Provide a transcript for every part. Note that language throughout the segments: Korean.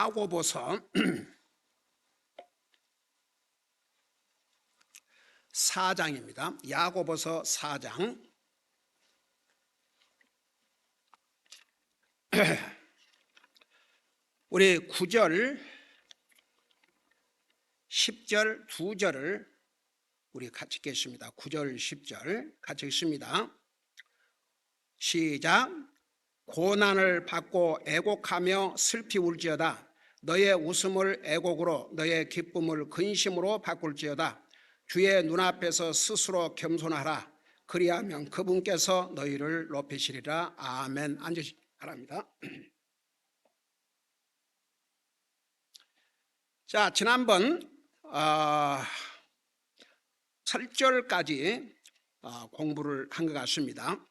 야고보서 4장입니다. 야고보서 4장. 우리 9절, 10절, 2절을 우리 같이 읽겠습니다. 9절, 10절 같이 읽습니다. 시작. 고난을 받고 애곡하며 슬피 울지어다. 너의 웃음을 애곡으로, 너의 기쁨을 근심으로 바꿀지어다. 주의 눈앞에서 스스로 겸손하라. 그리하면 그분께서 너희를 높이시리라. 아멘. 앉으시기 바랍니다. 자, 지난번 8절까지 공부를 한 것 같습니다.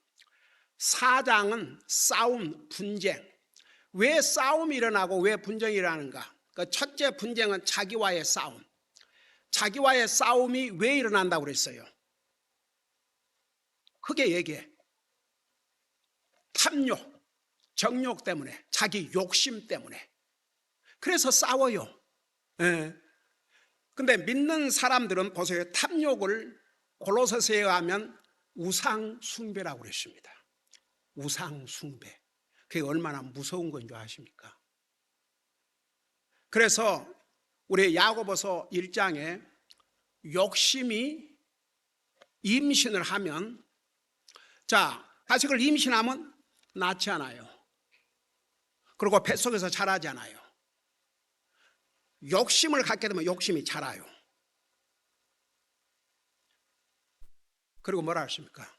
4장은 싸움, 분쟁. 왜 싸움이 일어나고 왜 분쟁이 일어나는가? 그 첫째 분쟁은 자기와의 싸움. 자기와의 싸움이 왜 일어난다고 그랬어요? 크게 얘기해. 탐욕, 정욕 때문에, 자기 욕심 때문에. 그래서 싸워요. 근데 믿는 사람들은 보세요. 탐욕을 골로새서에 가면 우상 숭배라고 그랬습니다. 우상 숭배. 그게 얼마나 무서운 건 줄 아십니까? 그래서 우리 야고보서 1장에 욕심이 임신을 하면, 자, 자식을 임신하면 낳지 않아요. 그리고 뱃속에서 자라지 않아요. 욕심을 갖게 되면 욕심이 자라요. 그리고 뭐라 하십니까?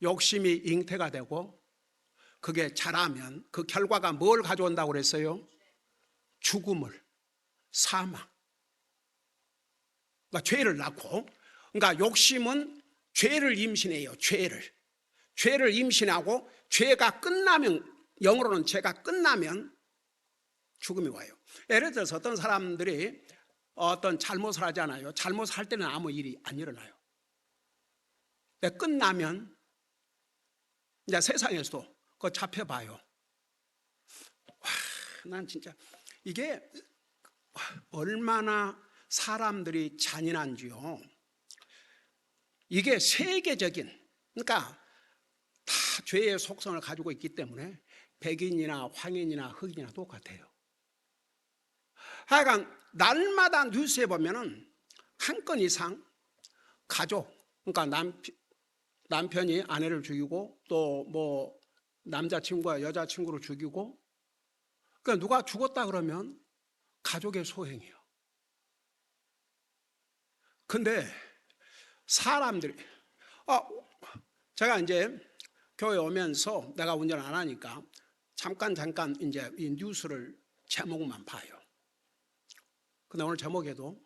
욕심이 잉태가 되고 그게 자라면 그 결과가 뭘 가져온다고 그랬어요? 죽음을, 사망. 그러니까 죄를 낳고, 그러니까 욕심은 죄를 임신해요. 죄를 임신하고 죄가 끝나면, 영어로는 죄가 끝나면 죽음이 와요. 예를 들어서 어떤 사람들이 어떤 잘못을 하잖아요. 잘못을 할 때는 아무 일이 안 일어나요. 근데 끝나면 이제 세상에서도 그거 잡혀봐요. 와, 난 진짜 이게 얼마나 사람들이 잔인한지요. 이게 세계적인, 그러니까 다 죄의 속성을 가지고 있기 때문에 백인이나 황인이나 흑인이나 똑같아요. 하여간 날마다 뉴스에 보면은 한 건 이상 가족, 그러니까 남편이 아내를 죽이고 또 뭐 남자친구가 여자친구를 죽이고, 그러니까 누가 죽었다 그러면 가족의 소행이에요. 근데 사람들이 제가 이제 교회 오면서 내가 운전 안 하니까 잠깐 이제 이 뉴스를 제목만 봐요. 근데 오늘 제목에도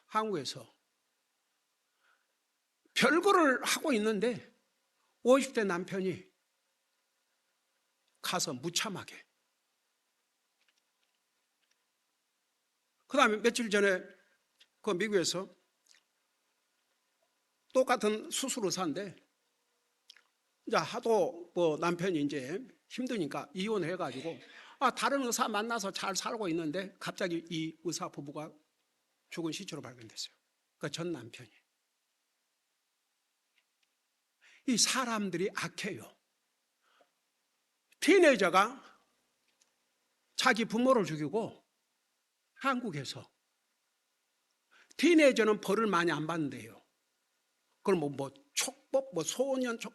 한국에서 별거를 하고 있는데 50대 남편이 가서 무참하게, 그 다음에 며칠 전에 그 미국에서 똑같은 수술 의사인데 이제 하도 뭐 남편이 이제 힘드니까 이혼을 해가지고 다른 의사 만나서 잘 살고 있는데 갑자기 이 의사 부부가 죽은 시체로 발견됐어요. 그러니까 전 남편이. 이 사람들이 악해요. 티네이저가 자기 부모를 죽이고, 한국에서 티네이저는 벌을 많이 안 받는데요. 그럼 뭐 촉법, 뭐 소년 촉,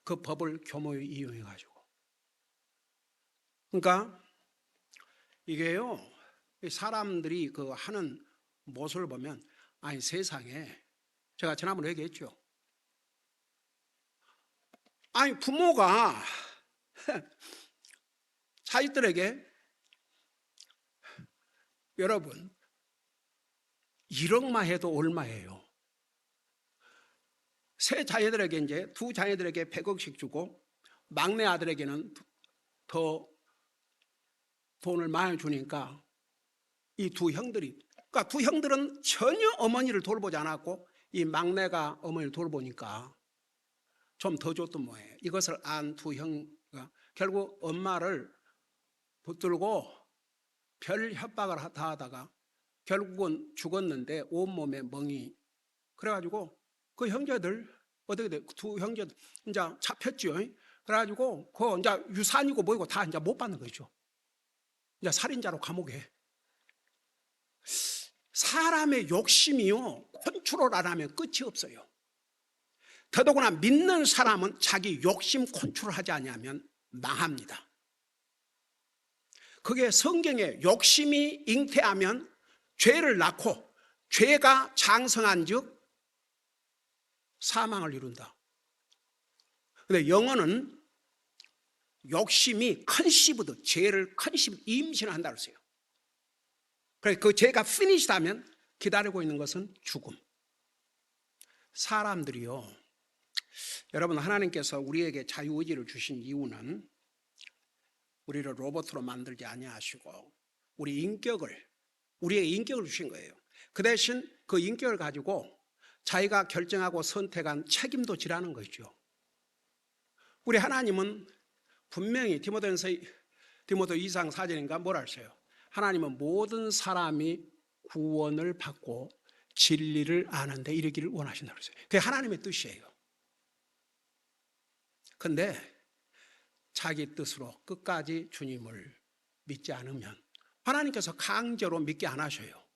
그 법을 교모에 이용해가지고. 그러니까 이게요, 사람들이 그 하는 모습을 보면, 아니 세상에, 제가 지난번에 얘기했죠. 아니 부모가 자식들에게, 여러분 1억만 해도 얼마예요? 세 자녀들에게 이제 두 자녀들에게 100억씩 주고 막내 아들에게는 더 돈을 많이 주니까 이 두 형들이, 그러니까 두 형들은 전혀 어머니를 돌보지 않았고 이 막내가 어머니를 돌보니까 좀 더 줬던 뭐예요. 이것을 안 두 형가 결국 엄마를 붙들고 별 협박을 다 하다가 결국은 죽었는데 온몸에 멍이. 그래가지고 그 형제들 어떻게 돼? 두 형제들 이제 잡혔죠. 그래가지고 그 이제 유산이고 뭐이고 다 이제 못 받는 거죠. 이제 살인자로 감옥에. 사람의 욕심이요 컨트롤 안 하면 끝이 없어요. 더더구나 믿는 사람은 자기 욕심 컨트롤하지 않으면 망합니다. 그게 성경에 욕심이 잉태하면 죄를 낳고 죄가 장성한 즉 사망을 이룬다. 근데 영어는 욕심이 컨시브드, 죄를 컨시브드, 임신을 한다고 했어요. 그래서 그 죄가 피니시하면 기다리고 있는 것은 죽음. 사람들이요, 여러분 하나님께서 우리에게 자유의지를 주신 이유는 우리를 로봇으로 만들지 아니하시고 우리의 인격을 주신 거예요. 그 대신 그 인격을 가지고 자기가 결정하고 선택한 책임도 지라는 거죠. 우리 하나님은 분명히 디모데전서 2장 4절인가 뭐라 했어요? 하나님은 모든 사람이 구원을 받고 진리를 아는 데 이르기를 원하신다고 했어요. 그게 하나님의 뜻이에요. 근데 자기 뜻으로 끝까지 주님을 믿지 않으면 하나님께서 강제로 믿게 안 하셔요.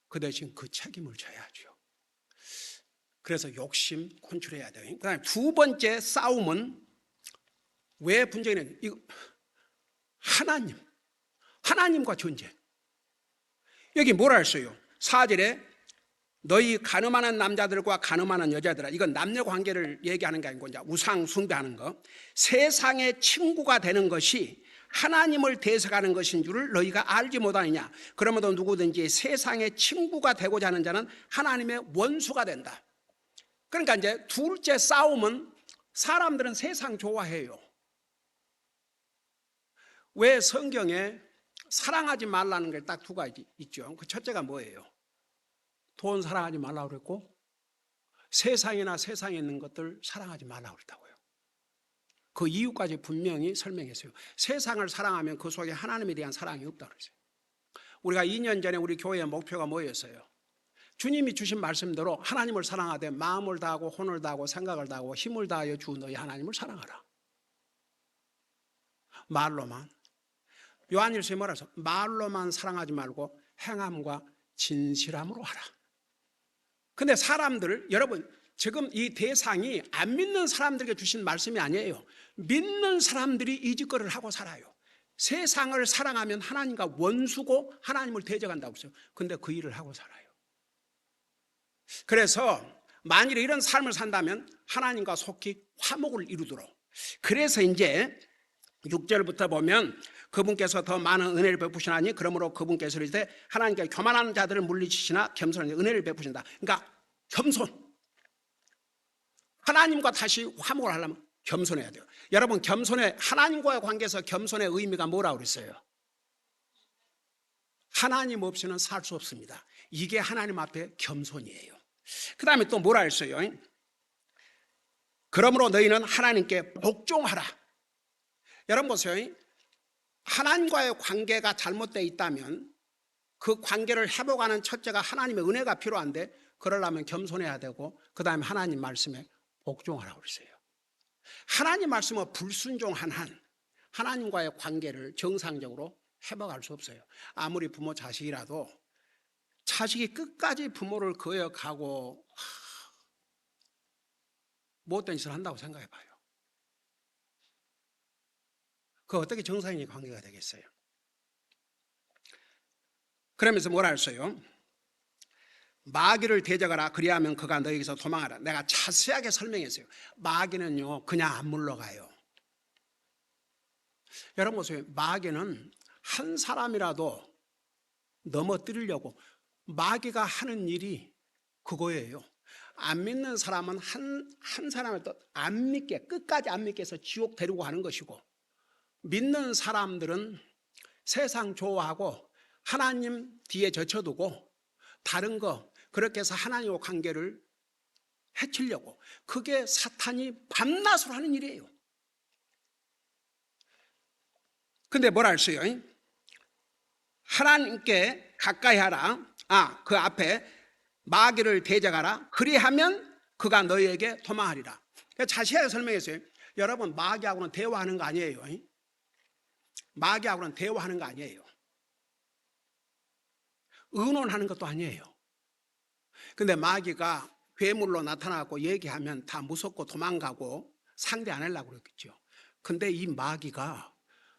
그 대신 그 책임을 져야죠. 그래서 욕심 컨트롤해야 돼요. 그다음에 두 번째 싸움은 왜 분쟁이냐? 이거 하나님과 전쟁. 여기 뭐라 했어요? 4절에 너희 가늠하는 남자들과 가늠하는 여자들아, 이건 남녀 관계를 얘기하는 게 아니고 이제 우상 숭배하는 거. 세상의 친구가 되는 것이 하나님을 대적하는 것인 줄을 너희가 알지 못하느냐? 그러므로 누구든지 세상의 친구가 되고자 하는 자는 하나님의 원수가 된다. 그러니까 이제 둘째 싸움은 사람들은 세상 좋아해요. 왜 성경에 사랑하지 말라는 게 딱 두 가지 있죠. 그 첫째가 뭐예요? 돈 사랑하지 말라고 그랬고 세상이나 세상에 있는 것들 사랑하지 말라고 그랬다고요. 그 이유까지 분명히 설명했어요. 세상을 사랑하면 그 속에 하나님에 대한 사랑이 없다고 그랬어요. 우리가 2년 전에 우리 교회의 목표가 뭐였어요? 주님이 주신 말씀대로 하나님을 사랑하되 마음을 다하고 혼을 다하고 생각을 다하고 힘을 다하여 주 너희 하나님을 사랑하라. 말로만. 요한일서에 뭐라 해서 말로만 사랑하지 말고 행함과 진실함으로 하라. 근데 사람들, 여러분 지금 이 대상이 안 믿는 사람들에게 주신 말씀이 아니에요. 믿는 사람들이 이 짓거리를 하고 살아요. 세상을 사랑하면 하나님과 원수고 하나님을 대적한다고 했어요. 근데 그 일을 하고 살아요. 그래서 만일에 이런 삶을 산다면 하나님과 속히 화목을 이루도록. 그래서 이제 6절부터 보면 그분께서 더 많은 은혜를 베푸시나니 그러므로 그분께서 이르시되 하나님께 교만한 자들을 물리치시나 겸손한 은혜를 베푸신다. 그러니까 겸손. 하나님과 다시 화목을 하려면 겸손해야 돼요. 여러분 겸손의 하나님과의 관계에서 겸손의 의미가 뭐라고 그랬어요? 하나님 없이는 살 수 없습니다. 이게 하나님 앞에 겸손이에요. 그 다음에 또 뭐라 했어요? 그러므로 너희는 하나님께 복종하라. 여러분 보세요. 하나님과의 관계가 잘못되어 있다면 그 관계를 회복하는 첫째가 하나님의 은혜가 필요한데 그러려면 겸손해야 되고 그 다음에 하나님 말씀에 복종하라고 그랬어요. 하나님 말씀에 불순종한 한 하나님과의 관계를 정상적으로 회복할 수 없어요. 아무리 부모 자식이라도 자식이 끝까지 부모를 거역하고 못된 짓을 한다고 생각해 봐요. 그 어떻게 정상적인 관계가 되겠어요? 그러면서 뭐라 했어요? 마귀를 대적하라 그리하면 그가 너에게서 도망하라. 내가 자세하게 설명했어요. 마귀는요 그냥 안 물러가요. 여러분 보세요. 마귀는 한 사람이라도 넘어뜨리려고 마귀가 하는 일이 그거예요. 안 믿는 사람은 한 사람을 또 안 믿게 끝까지 안 믿게 해서 지옥 데리고 가는 것이고 믿는 사람들은 세상 좋아하고 하나님 뒤에 젖혀두고 다른 거 그렇게 해서 하나님과 관계를 해치려고 그게 사탄이 밤낮으로 하는 일이에요. 근데 뭐라 했어요? 하나님께 가까이 하라. 그 앞에 마귀를 대적하라. 그리하면 그가 너희에게 도망하리라. 자세하게 설명했어요. 여러분, 마귀하고는 대화하는 거 아니에요. 마귀하고는 대화하는 거 아니에요. 의논하는 것도 아니에요. 근데 마귀가 괴물로 나타나고 얘기하면 다 무섭고 도망가고 상대 안 하려고 그랬겠죠. 근데 이 마귀가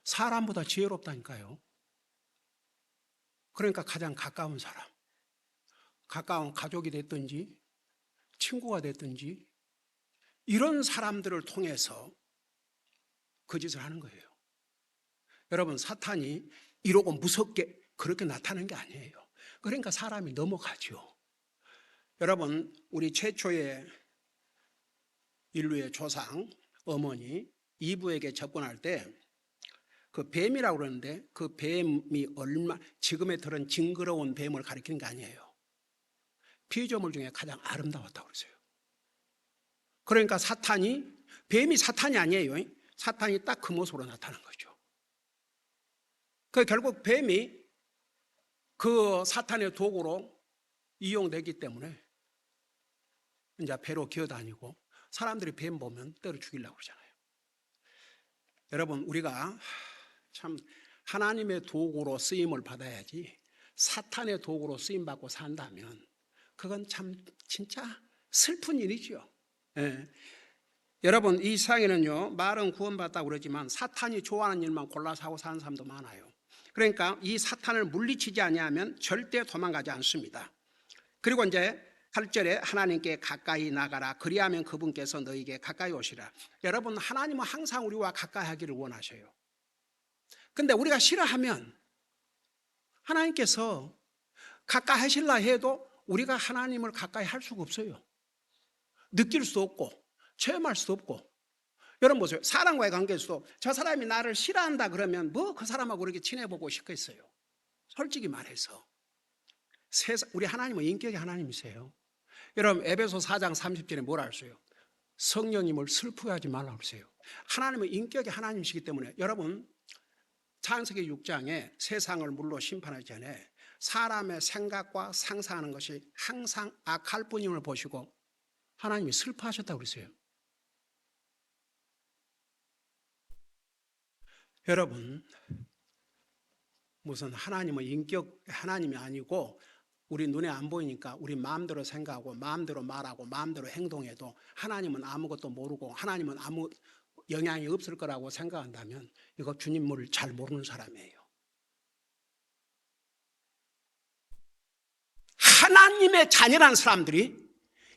사람보다 지혜롭다니까요. 그러니까 가장 가까운 사람, 가까운 가족이 됐든지 친구가 됐든지 이런 사람들을 통해서 그 짓을 하는 거예요. 여러분, 사탄이 이러고 무섭게 그렇게 나타나는 게 아니에요. 그러니까 사람이 넘어가죠. 여러분, 우리 최초의 인류의 조상 어머니 이브에게 접근할 때 그 뱀이라고 그러는데 그 뱀이 지금의 들은 징그러운 뱀을 가리키는 게 아니에요. 피조물 중에 가장 아름다웠다고 그랬어요. 그러니까 뱀이 사탄이 아니에요. 사탄이 딱 그 모습으로 나타난 거죠. 결국 뱀이 그 사탄의 도구로 이용되기 때문에 이제 배로 기어다니고 사람들이 뱀 보면 때려 죽이려고 그러잖아요. 여러분, 우리가 참 하나님의 도구로 쓰임을 받아야지 사탄의 도구로 쓰임받고 산다면 그건 참 진짜 슬픈 일이죠. 예. 여러분, 이 세상에는요, 말은 구원받았다고 그러지만 사탄이 좋아하는 일만 골라서 하고 사는 사람도 많아요. 그러니까 이 사탄을 물리치지 아니하면 절대 도망가지 않습니다. 그리고 이제 8절에 하나님께 가까이 나가라. 그리하면 그분께서 너희에게 가까이 오시라. 여러분, 하나님은 항상 우리와 가까이 하기를 원하셔요. 근데 우리가 싫어하면 하나님께서 가까이 하실라 해도 우리가 하나님을 가까이 할 수가 없어요. 느낄 수도 없고 체험할 수도 없고. 여러분 보세요. 사람과의 관계에서도 저 사람이 나를 싫어한다 그러면 뭐 그 사람하고 그렇게 친해보고 싶겠어요. 솔직히 말해서 우리 하나님은 인격의 하나님이세요. 여러분, 에베소 4장 30절에 뭐라 했어요? 성령님을 슬프게 하지 말라고 했어요. 하나님은 인격의 하나님이시기 때문에 여러분, 창세기 6장에 세상을 물로 심판하기 전에 사람의 생각과 상상하는 것이 항상 악할 뿐임을 보시고 하나님이 슬퍼하셨다고 그랬어요. 여러분, 무슨 하나님은 인격 하나님이 아니고 우리 눈에 안 보이니까 우리 마음대로 생각하고 마음대로 말하고 마음대로 행동해도 하나님은 아무것도 모르고 하나님은 아무 영향이 없을 거라고 생각한다면 이거 주님을 잘 모르는 사람이에요. 하나님의 자녀라는 사람들이,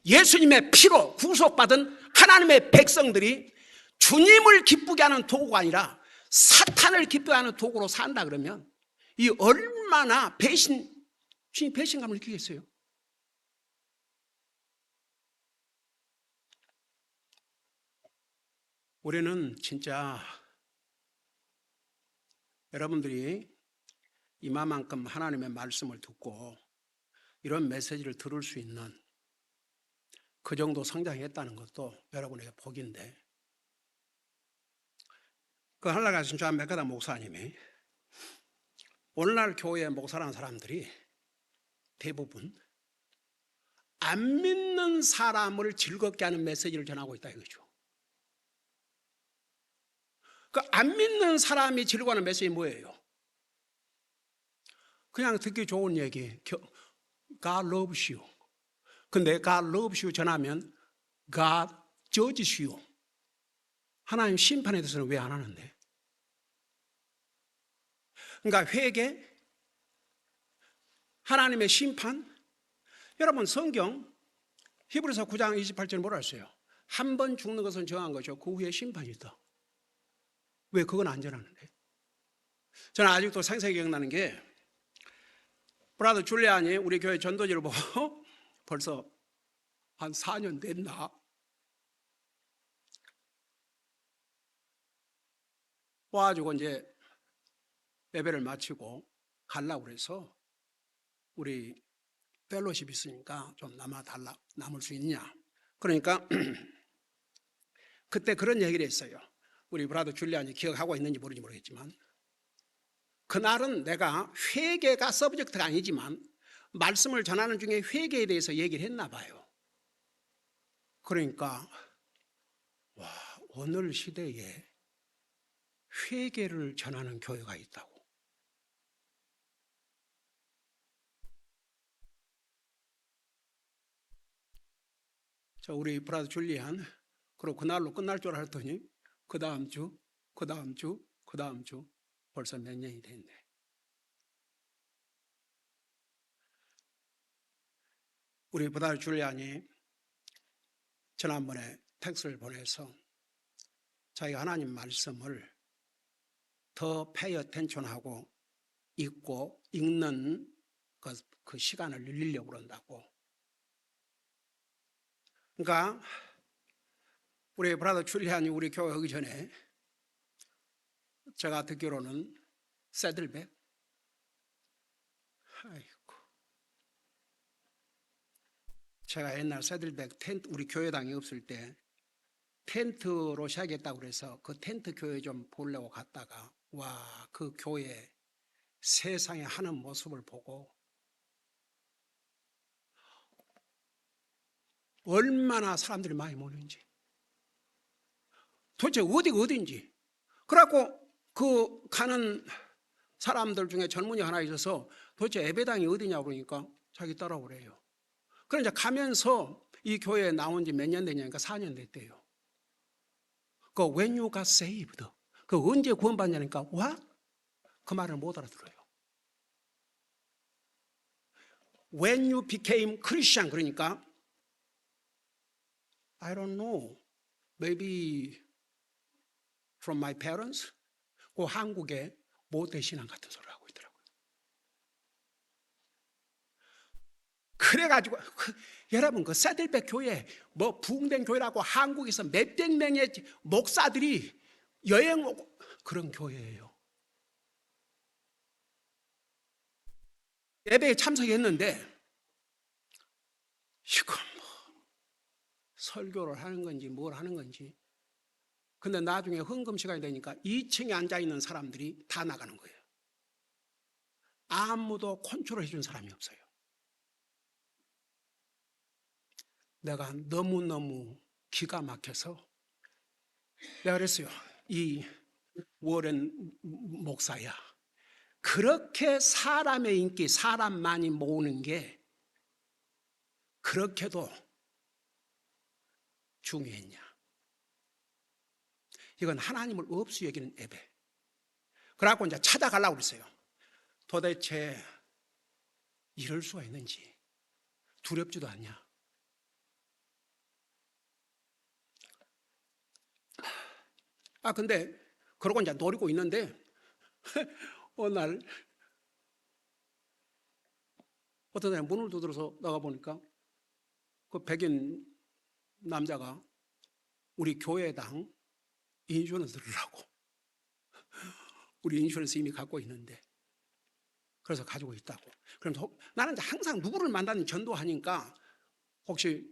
예수님의 피로 구속받은 하나님의 백성들이 주님을 기쁘게 하는 도구가 아니라 사탄을 기쁘게 하는 도구로 산다 그러면 이 얼마나 주님 배신감을 느끼겠어요? 올해는 진짜 여러분들이 이마만큼 하나님의 말씀을 듣고 이런 메시지를 들을 수 있는 그 정도 성장했다는 것도 여러분에게 복인데, 그 한라가신 존 맥가다 목사님이 오늘날 교회 목사라는 사람들이 대부분 안 믿는 사람을 즐겁게 하는 메시지를 전하고 있다 이거죠. 그 안 믿는 사람이 즐거워하는 메시지 뭐예요? 그냥 듣기 좋은 얘기. God loves you. 근데 God loves you 전하면 God judges you. 하나님 심판에 대해서는 왜 안 하는데? 그러니까 회개, 하나님의 심판. 여러분, 성경 히브리서 9장 28절에 뭐라 했어요? 한 번 죽는 것은 정한 것이요 그 후에 심판이 있다. 왜 그건 안 전하는데? 저는 아직도 생생히 기억나는 게 브라더 줄리안이 우리 교회 전도지를 보고 벌써 한 4년 됐나? 와가지고 이제 예배를 마치고 가려고 그래서 우리 펠로십 있으니까 좀 남을 수 있냐? 그러니까 그때 그런 얘기를 했어요. 우리 브라더 줄리안이 기억하고 있는지 모르겠지만 그날은 내가 회개가 서브젝트가 아니지만 말씀을 전하는 중에 회개에 대해서 얘기를 했나 봐요. 그러니까 와, 오늘 시대에 회개를 전하는 교회가 있다고. 자, 우리 브라더 줄리안, 그리고 그날로 끝날 줄 알았더니 그 다음 주 벌써 몇 년이 됐네. 우리 브라더 줄리안이 지난번에 텍스를 보내서 자기가 하나님 말씀을 더 페이 어텐션하고 읽고 읽는 그 시간을 늘리려고 그런다고. 그러니까 우리 브라더 줄리안이 우리 교회 오기 전에 제가 듣기로는 새들백, 아이고, 제가 옛날 새들백 텐트, 우리 교회당이 없을 때 텐트로 시작했다고 그래서 그 텐트 교회 좀 보려고 갔다가 와, 그 교회 세상에 하는 모습을 보고 얼마나 사람들이 많이 모이는지, 도대체 어디가 어딘지. 그래갖고 그 가는 사람들 중에 젊은이 하나 있어서 도대체 예배당이 어디냐고 그러니까 자기 따라오래요. 그래 이제 가면서 이 교회에 나온 지 몇 년 되냐니까 4년 됐대요. 그 when you got saved, 그 언제 구원받냐니까 what? 그 말을 못 알아들어요. When you became Christian, 그러니까 I don't know, maybe from my parents. 그 한국의 모태신앙 같은 소리를 하고 있더라고요. 그래가지고 여러분 그 새들백 교회 뭐 부흥된 교회라고 한국에서 몇백 명의 목사들이 여행 오고 그런 교회예요. 예배에 참석했는데 이건 뭐 설교를 하는 건지 뭘 하는 건지. 근데 나중에 헌금 시간이 되니까 2층에 앉아있는 사람들이 다 나가는 거예요. 아무도 컨트롤 해준 사람이 없어요. 내가 너무너무 기가 막혀서 내가 그랬어요. 이 워렌 목사야, 그렇게 사람의 인기, 사람 많이 모으는 게 그렇게도 중요했냐. 이건 하나님을 없이 여기는 예배. 그래갖고 이제 찾아가려고 그랬어요. 도대체 이럴 수가 있는지 두렵지도 않냐. 근데 그러고 이제 노리고 있는데 어느 날 어떤 사람이 문을 두드려서 나가보니까 그 백인 남자가 우리 교회당 인슈런스를 하고, 우리 인슈런스 이미 갖고 있는데 그래서 가지고 있다고. 그럼 나는 이제 항상 누구를 만나는 전도하니까 혹시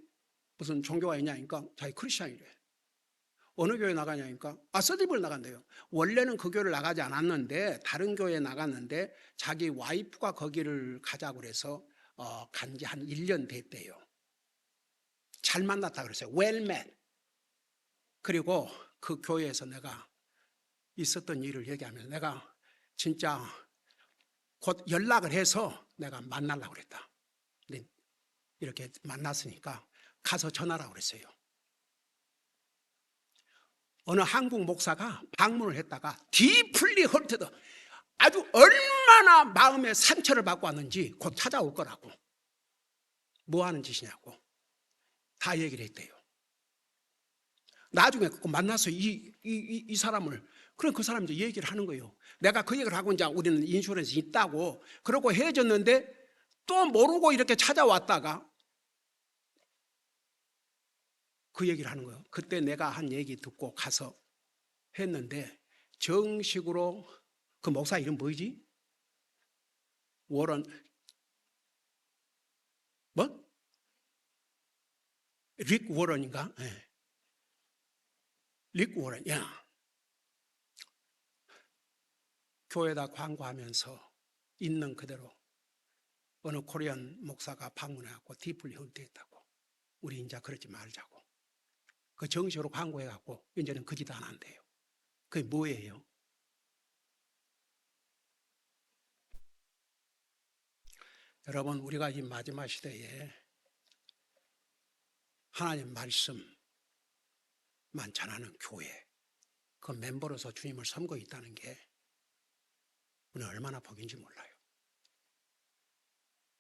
무슨 종교가 있냐니까 자기 크리스찬이래. 어느 교회 나가냐니까 서디블 나간대요. 원래는 그 교회를 나가지 않았는데 다른 교회에 나갔는데 자기 와이프가 거기를 가자고 그래서 간지 한 1년 됐대요. 잘 만났다 그랬어요. well met. 그리고 그 교회에서 내가 있었던 일을 얘기하면서 내가 진짜 곧 연락을 해서 내가 만나려고 그랬다. 근데 이렇게 만났으니까 가서 전하라고 그랬어요. 어느 한국 목사가 방문을 했다가 디플리 헐트드, 아주 얼마나 마음의 상처를 받고 왔는지 곧 찾아올 거라고. 뭐 하는 짓이냐고 다 얘기를 했대요. 나중에 만나서 이 사람을, 그럼 그 사람이 이제 얘기를 하는 거예요. 내가 그 얘기를 하고 이제 우리는 인슈런스 있다고 그러고 헤어졌는데 또 모르고 이렇게 찾아왔다가 그 얘기를 하는 거예요. 그때 내가 한 얘기 듣고 가서 했는데 정식으로 그 목사 이름 뭐지? 워런 뭐? 릭 워런인가? 네. 릭 워런. 야, 교회에다 광고하면서 있는 그대로 어느 코리안 목사가 방문해갖고 디플리 헌트했다고. 우리 이제 그러지 말자고. 그 정식으로 광고해갖고 이제는 그 짓 안 한대요. 그게 뭐예요? 여러분, 우리가 이 마지막 시대에 하나님 말씀만 전하는 교회, 그 멤버로서 주님을 섬고 있다는 게 오늘 얼마나 복인지 몰라요.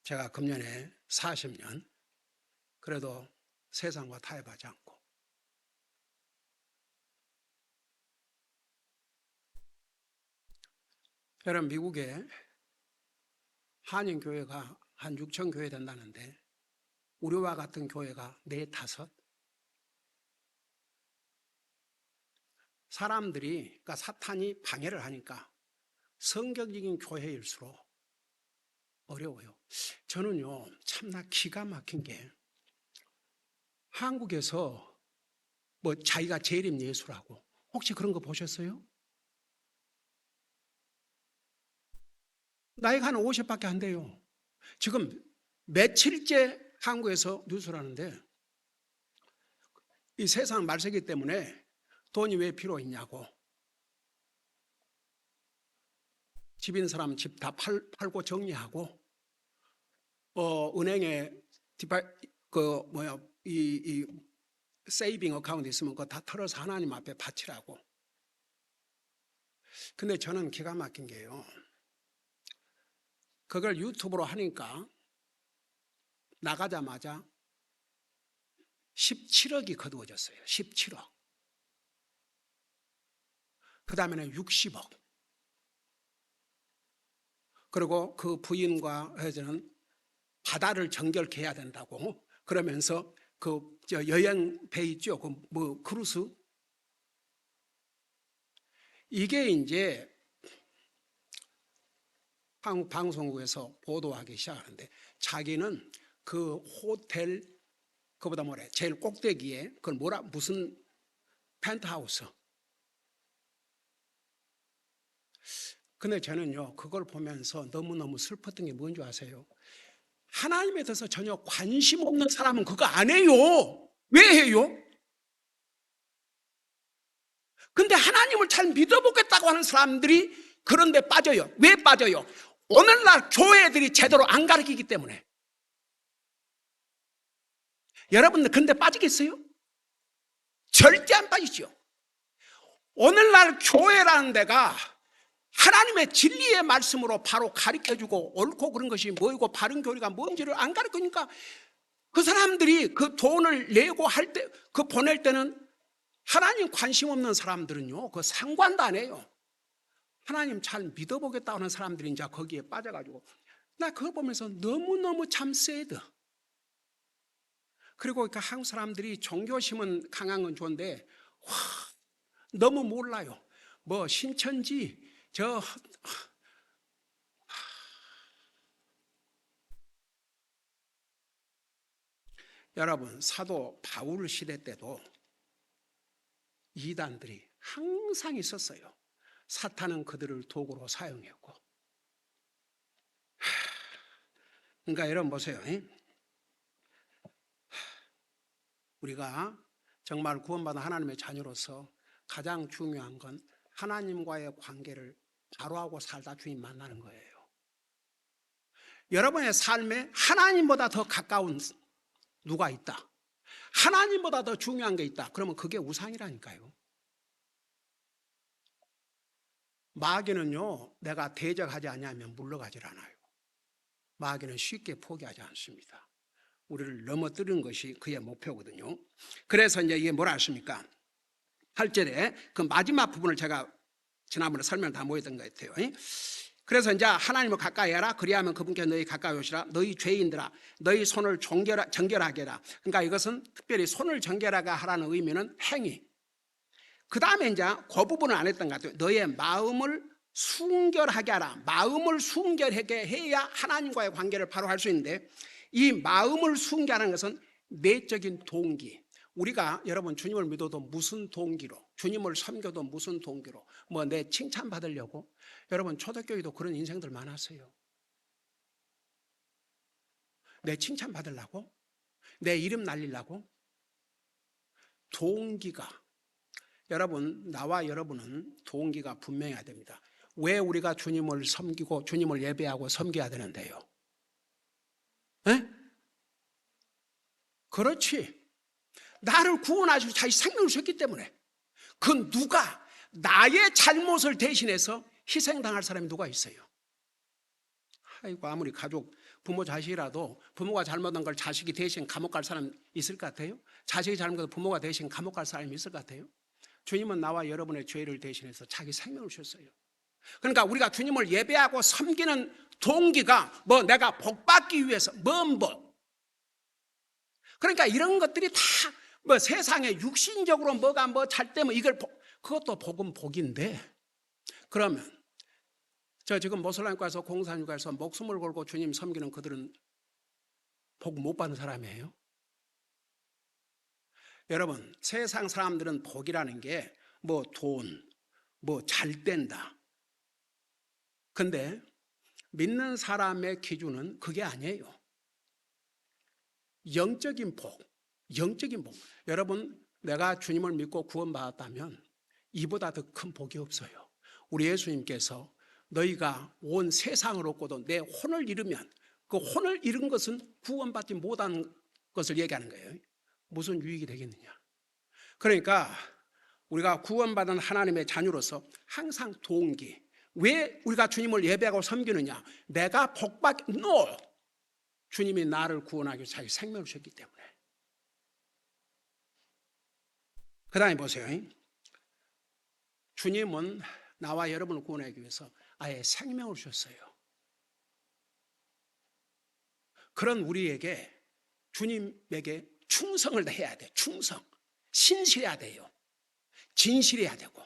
제가 금년에 40년 그래도 세상과 타협하지 않고 여러분, 미국에 한인교회가 한 6천 교회 된다는데 우리와 같은 교회가 4, 5 사람들이, 그러니까 사탄이 방해를 하니까 성경적인 교회일수록 어려워요. 저는요, 참나 기가 막힌 게 한국에서 뭐 자기가 재림 예수라고, 혹시 그런 거 보셨어요? 나이가 한 50밖에 안 돼요. 지금 며칠째 한국에서 뉴스를 하는데 이 세상 말세기 때문에 돈이 왜 필요 있냐고, 집 있는 사람은 집 다 팔고 정리하고 은행에 이 세이빙 어카운트 있으면 그거 다 털어서 하나님 앞에 바치라고. 근데 저는 기가 막힌 게요, 그걸 유튜브로 하니까 나가자마자 17억이 거두어졌어요. 17억. 그 다음에는 60억. 그리고 그 부인과 여자는 바다를 정결케 해야 된다고 그러면서 그 여행 배 있죠, 그 뭐 크루즈, 이게 이제 한국 방송국에서 보도하기 시작하는데 자기는 그 호텔 그보다 뭐래 제일 꼭대기에 그걸 무슨 펜트하우스. 근데 저는요, 그걸 보면서 너무너무 슬펐던 게 뭔지 아세요? 하나님에 대해서 전혀 관심 없는 사람은 그거 안 해요. 왜 해요? 근데 하나님을 잘 믿어보겠다고 하는 사람들이 그런 데 빠져요. 왜 빠져요? 오늘날 교회들이 제대로 안 가르치기 때문에. 여러분들 그런 데 빠지겠어요? 절대 안 빠지죠. 오늘날 교회라는 데가 하나님의 진리의 말씀으로 바로 가르쳐주고 옳고 그런 것이 뭐이고 바른 교리가 뭔지를 안 가르치니까 그 사람들이 그 돈을 내고 할 때, 그 보낼 때는 하나님 관심 없는 사람들은요, 그 상관도 안 해요. 하나님 잘 믿어보겠다고 하는 사람들이 이제 거기에 빠져가지고, 나 그거 보면서 너무너무 참 새드. 그리고 그 한국 사람들이 종교심은 강한 건 좋은데, 너무 몰라요. 뭐 신천지, 여러분, 사도 바울 시대 때도 이단들이 항상 있었어요. 사탄은 그들을 도구로 사용했고. 그러니까 여러분 보세요. 우리가 정말 구원받은 하나님의 자녀로서 가장 중요한 건 하나님과의 관계를 바로 하고 살다 주님 만나는 거예요. 여러분의 삶에 하나님보다 더 가까운 누가 있다, 하나님보다 더 중요한 게 있다, 그러면 그게 우상이라니까요. 마귀는요, 내가 대적하지 않으면 물러가질 않아요. 마귀는 쉽게 포기하지 않습니다. 우리를 넘어뜨리는 것이 그의 목표거든요. 그래서 이제 이게 뭐라 했습니까? 8절에 그 마지막 부분을 제가 지난번에 설명 다 모였던 것 같아요. 그래서 이제 하나님을 가까이 하라. 그리하면 그분께 너희 가까이 오시라. 너희 죄인들아, 너희 손을 정결하게 해라. 그러니까 이것은 특별히 손을 정결하게 하라는 의미는 행위. 그 다음에 이제 그 부분을 안 했던 것 같아요. 너의 마음을 순결하게 하라. 마음을 순결하게 해야 하나님과의 관계를 바로 할 수 있는데, 이 마음을 순결하는 것은 내적인 동기. 우리가 여러분 주님을 믿어도 무슨 동기로, 주님을 섬겨도 무슨 동기로, 뭐 내 칭찬 받으려고, 여러분 초대교회도 그런 인생들 많았어요. 내 칭찬 받으려고, 내 이름 날리려고. 동기가, 여러분 나와 여러분은 동기가 분명해야 됩니다. 왜 우리가 주님을 섬기고 주님을 예배하고 섬겨야 되는데요? 에? 그렇지. 나를 구원하시고 자기 생명을 주셨기 때문에. 그 누가 나의 잘못을 대신해서 희생당할 사람이 누가 있어요? 아이고, 아무리 가족, 부모 자식이라도 부모가 잘못한 걸 자식이 대신 감옥 갈 사람 있을 것 같아요? 자식이 잘못해서 부모가 대신 감옥 갈 사람이 있을 것 같아요? 주님은 나와 여러분의 죄를 대신해서 자기 생명을 주셨어요. 그러니까 우리가 주님을 예배하고 섬기는 동기가 뭐 내가 복받기 위해서 뭔 복. 그러니까 이런 것들이 다 뭐 세상에 육신적으로 뭐가 뭐 잘 때면 이걸 그것도 복은 복인데, 그러면 저 지금 모슬람과에서 공산육아에서 목숨을 걸고 주님 섬기는 그들은 복 못 받는 사람이에요? 여러분 세상 사람들은 복이라는 게 뭐 돈, 뭐 잘 된다. 근데 믿는 사람의 기준은 그게 아니에요. 영적인 복, 영적인 복. 여러분 내가 주님을 믿고 구원받았다면 이보다 더 큰 복이 없어요. 우리 예수님께서 너희가 온 세상을 얻고도 내 혼을 잃으면 그 혼을 잃은 것은 구원받지 못한 것을 얘기하는 거예요. 무슨 유익이 되겠느냐. 그러니까 우리가 구원받은 하나님의 자녀로서 항상 동기. 왜 우리가 주님을 예배하고 섬기느냐. 내가 복받기, no! 주님이 나를 구원하기 위해서 자기 생명을 주셨기 때문에. 그 다음에 보세요. 주님은 나와 여러분을 구원하기 위해서 아예 생명을 주셨어요. 그런 우리에게 주님에게 충성을 해야 돼. 충성. 신실해야 돼요. 진실해야 되고.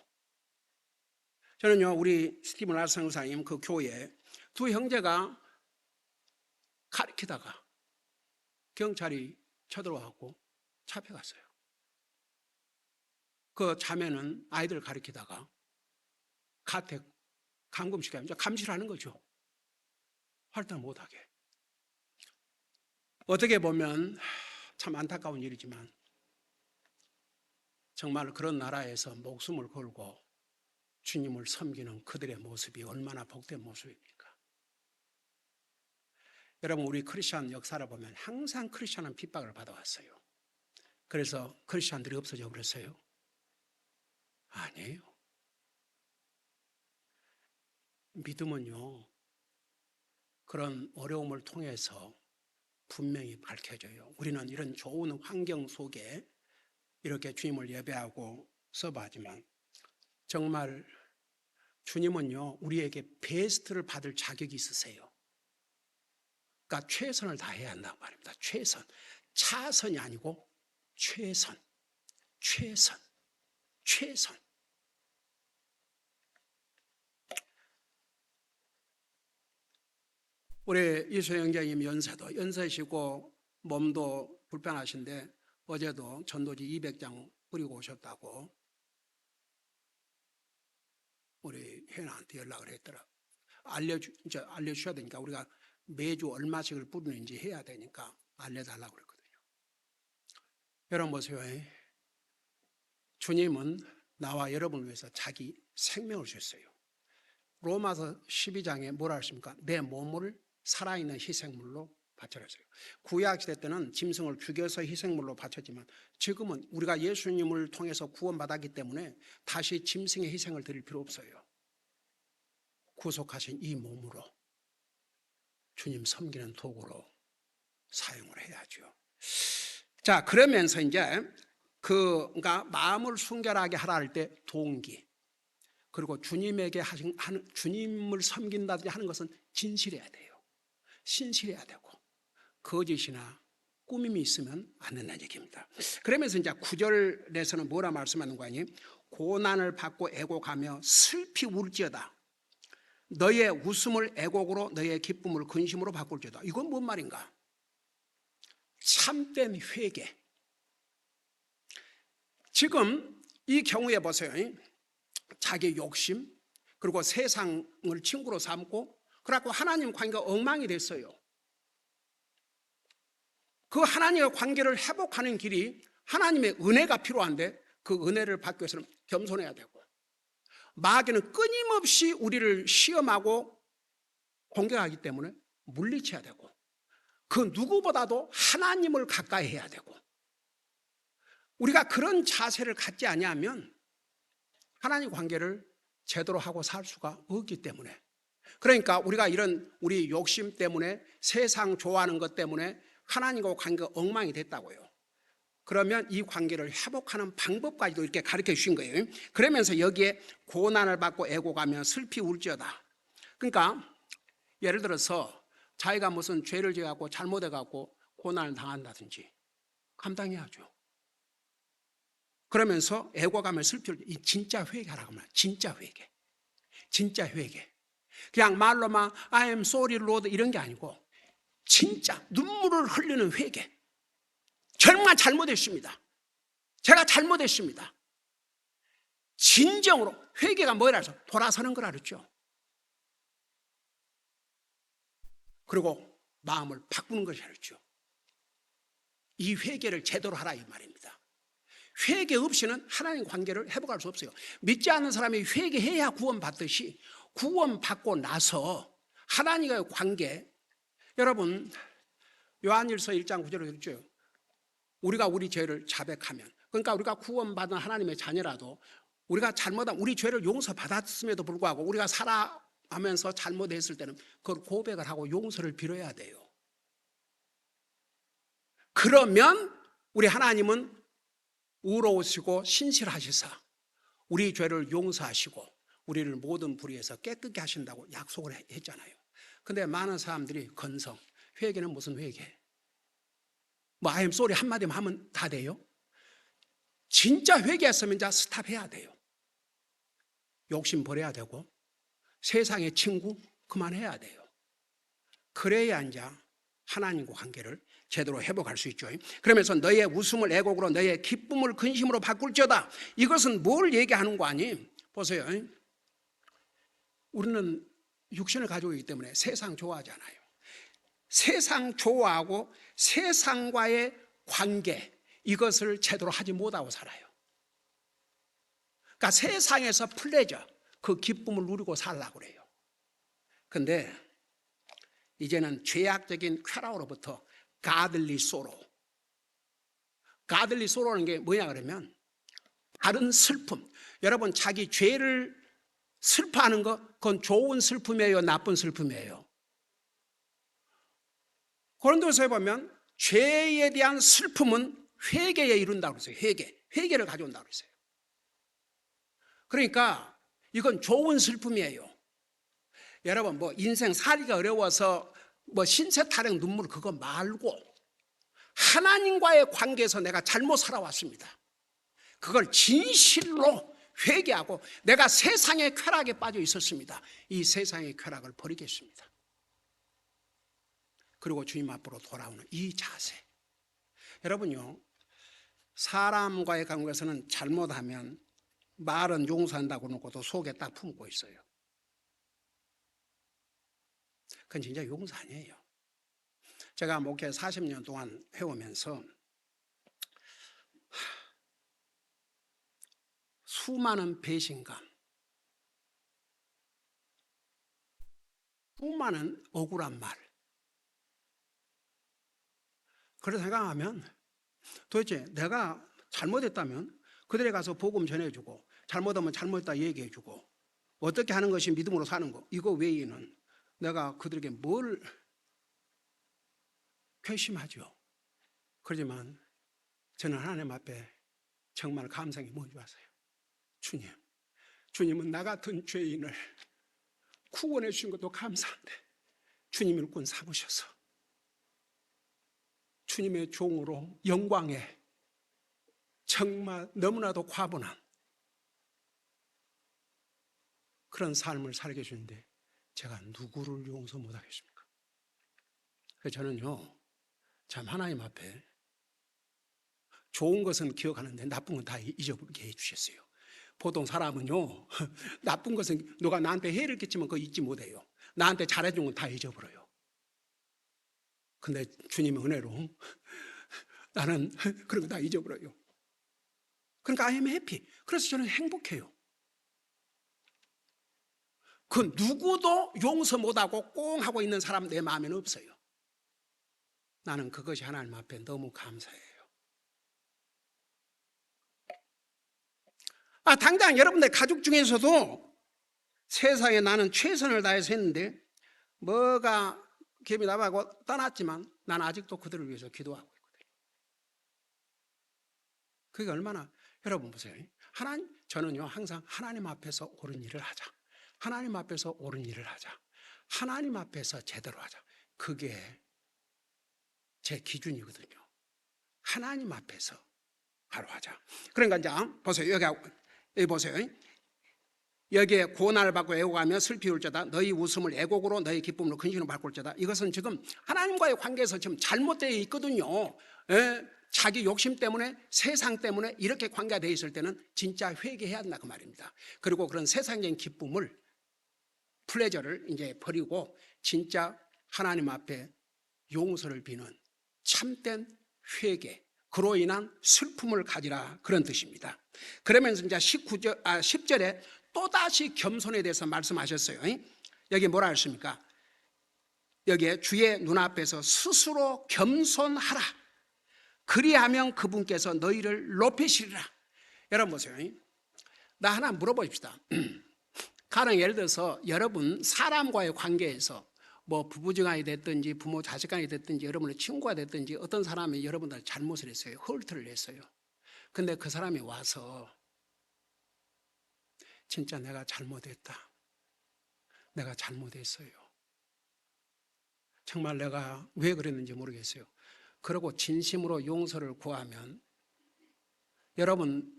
저는요 우리 스티븐 라스 목사님 그 교회에 두 형제가 가르치다가 경찰이 쳐들어와서 잡혀갔어요. 그 자매는 아이들 가르치다가 가택 감금시켜요. 감시를 하는 거죠. 활동 못하게. 어떻게 보면 참 안타까운 일이지만 정말 그런 나라에서 목숨을 걸고 주님을 섬기는 그들의 모습이 얼마나 복된 모습입니까? 여러분 우리 크리스천 역사를 보면 항상 크리스천은 핍박을 받아왔어요. 그래서 크리스천들이 없어져 버렸어요? 아니에요. 믿음은요 그런 어려움을 통해서 분명히 밝혀져요. 우리는 이런 좋은 환경 속에 이렇게 주님을 예배하고 서바하지만 정말 주님은요 우리에게 베스트를 받을 자격이 있으세요. 그러니까 최선을 다해야 한단 말입니다. 최선. 차선이 아니고 최선. 최선. 최선. 우리 이소영 형제님 연세시고 몸도 불편하신데 어제도 전도지 200장 뿌리고 오셨다고 우리 혜나한테 연락을 했더라. 알려주셔야 되니까 우리가 매주 얼마씩을 뿌리는지 해야 되니까 알려달라고 그랬거든요. 여러분 보세요. 주님은 나와 여러분을 위해서 자기 생명을 주셨어요. 로마서 12장에 뭐라 하십니까? 내 몸을 살아있는 희생물로 바쳐졌어요. 구약시대 때는 짐승을 죽여서 희생물로 바쳤지만 지금은 우리가 예수님을 통해서 구원받았기 때문에 다시 짐승의 희생을 드릴 필요 없어요. 구속하신 이 몸으로 주님 섬기는 도구로 사용을 해야죠. 자, 그러면서 이제 그러니까 마음을 순결하게 하라 할 때 동기, 그리고 주님에게 주님을 섬긴다든지 하는 것은 진실해야 돼요. 신실해야 되고 거짓이나 꾸밈이 있으면 안 된다는 얘기입니다. 그러면서 이제 9절에서는 뭐라 말씀하는 거 아니에요? 고난을 받고 애곡하며 슬피 울지어다. 너의 웃음을 애곡으로 너의 기쁨을 근심으로 바꿀지어다. 이건 뭔 말인가? 참된 회개. 지금 이 경우에 보세요. 자기 욕심, 그리고 세상을 친구로 삼고 그래갖고 하나님 관계가 엉망이 됐어요. 그 하나님의 관계를 회복하는 길이 하나님의 은혜가 필요한데 그 은혜를 받기 위해서는 겸손해야 되고 마귀는 끊임없이 우리를 시험하고 공격하기 때문에 물리쳐야 되고 그 누구보다도 하나님을 가까이 해야 되고 우리가 그런 자세를 갖지 아니하면 하나님 관계를 제대로 하고 살 수가 없기 때문에 그러니까 우리가 이런 우리 욕심 때문에 세상 좋아하는 것 때문에 하나님과 관계가 엉망이 됐다고요. 그러면 이 관계를 회복하는 방법까지도 이렇게 가르쳐 주신 거예요. 그러면서 여기에 고난을 받고 애고가며 슬피 울지어다. 그러니까 예를 들어서 자기가 무슨 죄를 지어갖고 잘못해갖고 고난을 당한다든지 감당해야죠. 그러면서 애고가며 슬피 울지. 이 진짜 회개하라고 말이야. 진짜 회개. 진짜 회개. 그냥 말로만 I am sorry Lord 이런 게 아니고 진짜 눈물을 흘리는 회개. 정말 잘못했습니다. 제가 잘못했습니다. 진정으로 회개가 뭐라 해서 돌아서는 거라 그랬죠. 그리고 마음을 바꾸는 것이라 그랬죠. 이 회개를 제대로 하라 이 말입니다. 회개 없이는 하나님 관계를 회복할 수 없어요. 믿지 않는 사람이 회개해야 구원받듯이 구원받고 나서 하나님과의 관계, 여러분 요한일서 1장 9절에 그랬죠. 우리가 우리 죄를 자백하면, 그러니까 우리가 구원받은 하나님의 자녀라도 우리가 잘못한 우리 죄를 용서받았음에도 불구하고 우리가 살아가면서 잘못했을 때는 그걸 고백을 하고 용서를 빌어야 돼요. 그러면 우리 하나님은 의로우시고 신실하시사 우리 죄를 용서하시고 우리를 모든 불의에서 깨끗게 하신다고 약속을 했잖아요. 근데 많은 사람들이 건성, 회개는 무슨 회개? 뭐 I am sorry 한마디만 하면 다 돼요? 진짜 회개했으면 이제 스탑해야 돼요. 욕심 버려야 되고 세상의 친구 그만해야 돼요. 그래야 이제 하나님과 관계를 제대로 회복할 수 있죠. 그러면서 너의 웃음을 애곡으로 너의 기쁨을 근심으로 바꿀지어다. 이것은 뭘 얘기하는 거 아니? 보세요. 우리는 육신을 가지고 있기 때문에 세상 좋아하잖아요. 세상 좋아하고 세상과의 관계 이것을 제대로 하지 못하고 살아요. 그러니까 세상에서 플레저 그 기쁨을 누리고 살라고 그래요. 근데 이제는 죄악적인 쾌락으로부터 가들리 소로. 가들리 소로는 게 뭐냐 그러면 다른 슬픔. 여러분 자기 죄를 슬퍼하는 거 그건 좋은 슬픔이에요, 나쁜 슬픔이에요? 고린도서에 보면 죄에 대한 슬픔은 회개에 이른다고 그랬어요. 회개를 가져온다고 그랬어요. 그러니까 이건 좋은 슬픔이에요. 여러분 뭐 인생 살기가 어려워서 뭐 신세 타령 눈물 그거 말고 하나님과의 관계에서 내가 잘못 살아왔습니다. 그걸 진실로 회개하고 내가 세상의 쾌락에 빠져 있었습니다. 이 세상의 쾌락을 버리겠습니다. 그리고 주님 앞으로 돌아오는 이 자세. 여러분요, 사람과의 관계에서는 잘못하면 말은 용서한다고 놓고도 속에 딱 품고 있어요. 그건 진짜 용서 아니에요. 제가 목회 40년 동안 해오면서 수많은 배신감, 수많은 억울한 말. 그래서 생각하면 도대체 내가 잘못했다면 그들에 가서 복음 전해주고 잘못하면 잘못했다 얘기해주고 어떻게 하는 것이 믿음으로 사는 거 이거 외에는 내가 그들에게 뭘 괘씸하죠. 그렇지만 저는 하나님 앞에 정말 감사한 게 뭔지 아세요? 주님은 나 같은 죄인을 구원해 주신 것도 감사한데 주님이 일꾼 삼으셔서 주님의 종으로 영광에 정말 너무나도 과분한 그런 삶을 살게 해주는데 제가 누구를 용서 못하겠습니까? 그래서 저는요 참 하나님 앞에 좋은 것은 기억하는데 나쁜 건 다 잊어버리게 해주셨어요. 보통 사람은요, 나쁜 것은 누가 나한테 해를 끼치면 그거 잊지 못해요. 나한테 잘해준 건 다 잊어버려요. 근데 주님의 은혜로 나는 그런 거 다 잊어버려요. 그러니까 I am happy. 그래서 저는 행복해요. 그 누구도 용서 못하고 꽁 하고 있는 사람 내 마음에는 없어요. 나는 그것이 하나님 앞에 너무 감사해요. 당장 여러분들 가족 중에서도 세상에 나는 최선을 다해서 했는데 뭐가 기업이 나가고 떠났지만 나는 아직도 그들을 위해서 기도하고 있거든요. 그게 얼마나, 여러분 보세요. 저는요 항상 하나님 앞에서 옳은 일을 하자. 하나님 앞에서 옳은 일을 하자. 하나님 앞에서 제대로 하자. 그게 제 기준이거든요. 하나님 앞에서 바로 하자. 그러니까 이제 보세요. 여기 보세요. 여기에 고난을 받고 애고가며 슬피 울자다. 너희 웃음을 애곡으로 너희 기쁨으로 근심으로 바꿀 자다. 이것은 지금 하나님과의 관계에서 지금 잘못되어 있거든요. 자기 욕심 때문에, 세상 때문에 이렇게 관계가 되어 있을 때는 진짜 회개해야 한다 그 말입니다. 그리고 그런 세상적인 기쁨을, 플레저를 이제 버리고 진짜 하나님 앞에 용서를 비는 참된 회개, 그로 인한 슬픔을 가지라, 그런 뜻입니다. 그러면서 이제 10절에 또다시 겸손에 대해서 말씀하셨어요. 여기 뭐라 했습니까? 여기에 주의 눈앞에서 스스로 겸손하라. 그리하면 그분께서 너희를 높이시리라. 여러분 보세요. 나 하나 물어봅시다. 가령 예를 들어서 여러분 사람과의 관계에서 뭐 부부지간이 됐든지 부모 자식간이 됐든지 여러분의 친구가 됐든지 어떤 사람이 여러분들 잘못을 했어요. 헐트를 했어요. 근데 그 사람이 와서 진짜 내가 잘못했다. 내가 잘못했어요. 정말 내가 왜 그랬는지 모르겠어요. 그러고 진심으로 용서를 구하면 여러분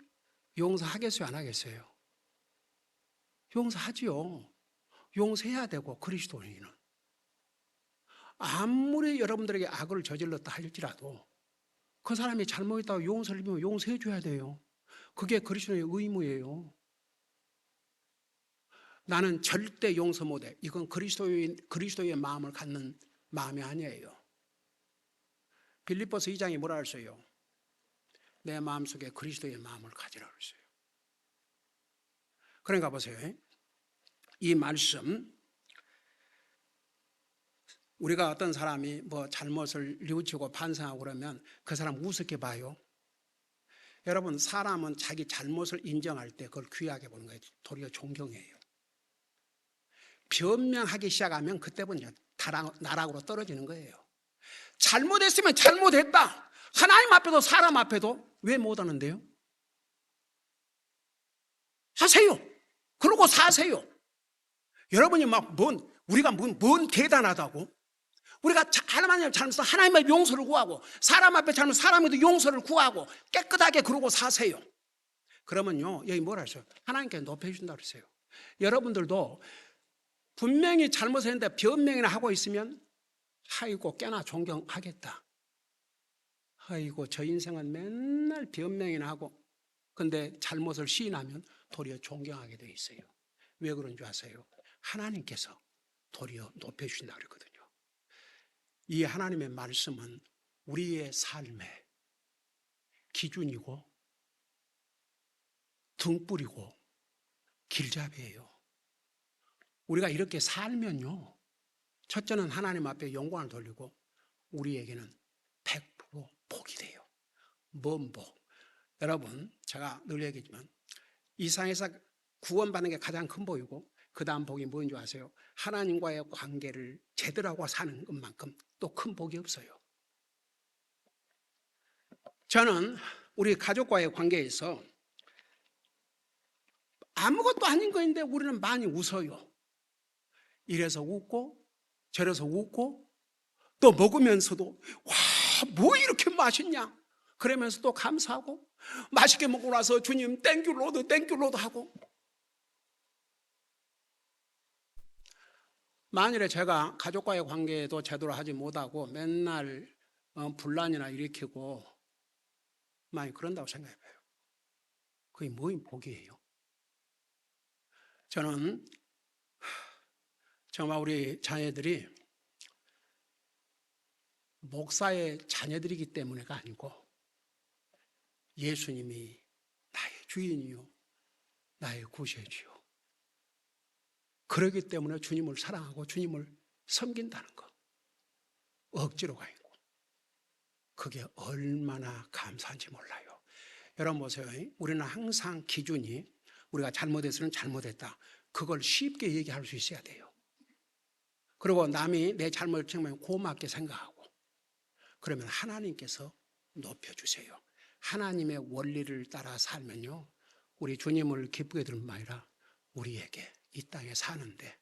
용서하겠어요? 안 하겠어요? 용서하지요. 용서해야 되고, 그리스도인은 아무리 여러분들에게 악을 저질렀다 할지라도 그 사람이 잘못했다고 용서를 빌면 용서해 줘야 돼요. 그게 그리스도의 의무예요. 나는 절대 용서 못해. 이건 그리스도의 마음을 갖는 마음이 아니에요. 빌립보서 2장이 뭐라 했어요? 내 마음속에 그리스도의 마음을 가지라 그랬어요. 그러니까 보세요. 이 말씀, 우리가 어떤 사람이 뭐 잘못을 뉘우치고 반성하고 그러면 그 사람 우습게 봐요. 여러분, 사람은 자기 잘못을 인정할 때 그걸 귀하게 보는 거예요. 도리어 존경해요. 변명하기 시작하면 그때부터 나락으로 떨어지는 거예요. 잘못했으면 잘못했다. 하나님 앞에도 사람 앞에도 왜 못하는데요? 하세요. 그러고 사세요. 여러분이 우리가 뭔 대단하다고? 우리가 하나님 잘못해서 하나님의 용서를 구하고 사람 앞에 잘못해서 사람에도 용서를 구하고 깨끗하게 그러고 사세요. 그러면요, 여기 뭐라 하세요? 하나님께 높여주신다 그러세요. 여러분들도 분명히 잘못했는데 변명이나 하고 있으면 아이고 꽤나 존경하겠다. 아이고 저 인생은 맨날 변명이나 하고, 근데 잘못을 시인하면 도리어 존경하게 돼 있어요. 왜 그런 줄 아세요? 하나님께서 도리어 높여주신다 그랬거든요. 이 하나님의 말씀은 우리의 삶의 기준이고 등불이고 길잡이에요. 우리가 이렇게 살면요, 첫째는 하나님 앞에 영광을 돌리고 우리에게는 100% 복이 돼요. 뭔 복? 여러분, 제가 늘 얘기했지만 이 세상에서 구원받는 게 가장 큰 복이고 그 다음 복이 뭔지 아세요? 하나님과의 관계를 제대로 하고 사는 것만큼 또 큰 복이 없어요. 저는 우리 가족과의 관계에서 아무것도 아닌 거인데 우리는 많이 웃어요. 이래서 웃고 저래서 웃고 또 먹으면서도 와, 뭐 이렇게 맛있냐 그러면서 또 감사하고, 맛있게 먹고 나서 주님 땡큐 로드 하고. 만일에 제가 가족과의 관계도 제대로 하지 못하고 맨날 분란이나 일으키고 많이 그런다고 생각해봐요. 그게 뭐인 복이에요? 저는 정말 우리 자녀들이 목사의 자녀들이기 때문에가 아니고 예수님이 나의 주인이요 나의 구세주요, 그러기 때문에 주님을 사랑하고 주님을 섬긴다는 것, 억지로가 있고 그게 얼마나 감사한지 몰라요. 여러분 보세요. 우리는 항상 기준이 우리가 잘못해서는 잘못했다, 그걸 쉽게 얘기할 수 있어야 돼요. 그리고 남이 내 잘못을 정말 고맙게 생각하고, 그러면 하나님께서 높여주세요. 하나님의 원리를 따라 살면요, 우리 주님을 기쁘게 들은 바 아니라 우리에게 이 땅에 사는데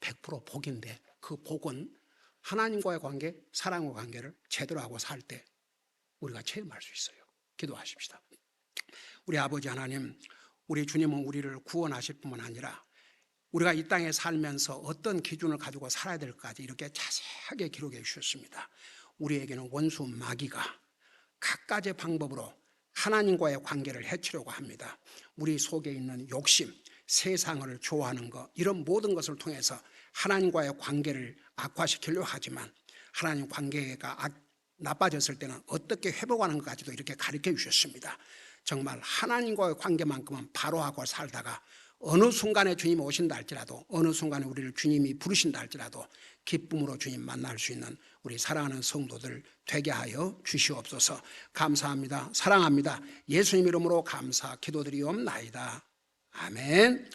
100% 복인데, 그 복은 하나님과의 관계, 사랑과 관계를 제대로 하고 살 때 우리가 체험할 수 있어요. 기도하십시다. 우리 아버지 하나님, 우리 주님은 우리를 구원하실 뿐만 아니라 우리가 이 땅에 살면서 어떤 기준을 가지고 살아야 될까지 이렇게 자세하게 기록해 주셨습니다. 우리에게는 원수 마귀가 갖가지 방법으로 하나님과의 관계를 해치려고 합니다. 우리 속에 있는 욕심, 세상을 좋아하는 것, 이런 모든 것을 통해서 하나님과의 관계를 악화시키려고 하지만, 하나님 관계가 나빠졌을 때는 어떻게 회복하는 것까지도 이렇게 가르쳐 주셨습니다. 정말 하나님과의 관계만큼은 바로하고 살다가 어느 순간에 주님이 오신다 할지라도, 어느 순간에 우리를 주님이 부르신다 할지라도 기쁨으로 주님 만날 수 있는 우리 사랑하는 성도들 되게 하여 주시옵소서. 감사합니다. 사랑합니다. 예수님 이름으로 감사 기도드리옵나이다. 아멘.